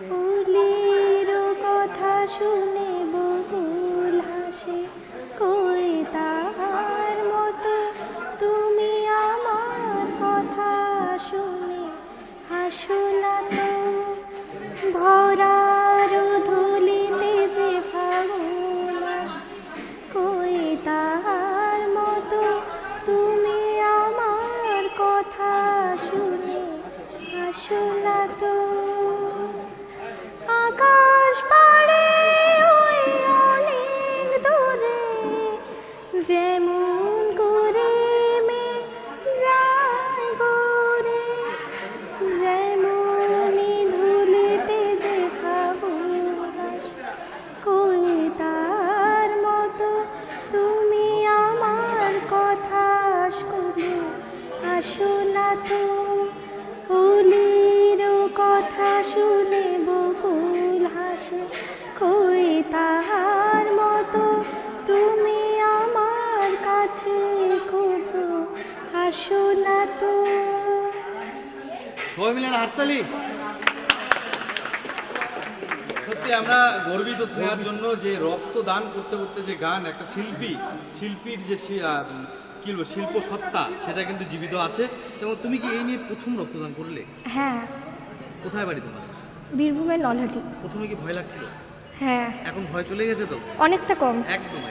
ফুলের কথা শুনে বকুল হাসে, কই তাহার মতো তুমি আমার কথা শুনে হাসো না তো। ভরার ধুলিতে যে ফাগুন আসে, কই তাহার মতো তুমি আমার কথা শুনে হাসো না তো। আকাশ পাড়ে ওই অনেক দূরে যেমন করে মেঘ যায় ঘুরে, যেমনই ধুলিতে যে ফাগুন আসে, কই তার মতো তুমি আমার কথা শুনে হাসো না তো। ফুলের কথা শুনে বকুল হাসে, কই তাহার মতো তুমি আমার কাছে কবু হাসো না তো। সবাই মিলে হাততালি। সত্যি আমরা গর্বিত স্নেহার জন্য যে রক্তদান করতে করতে যে গান, একটা শিল্পীর যে কি বলবো শিল্প সত্তা, সেটা কিন্তু জীবিত আছে। এবং তুমি কি এই নিয়ে প্রথম রক্তদান করলে? হ্যাঁ, কোথায় বাড়ি তোমার? বীরভূমের নলহাটি। প্রথমে কি ভয় লাগছিল? হ্যাঁ, এখন ভয় চলে গেছে তো? অনেকটা কম। একদম।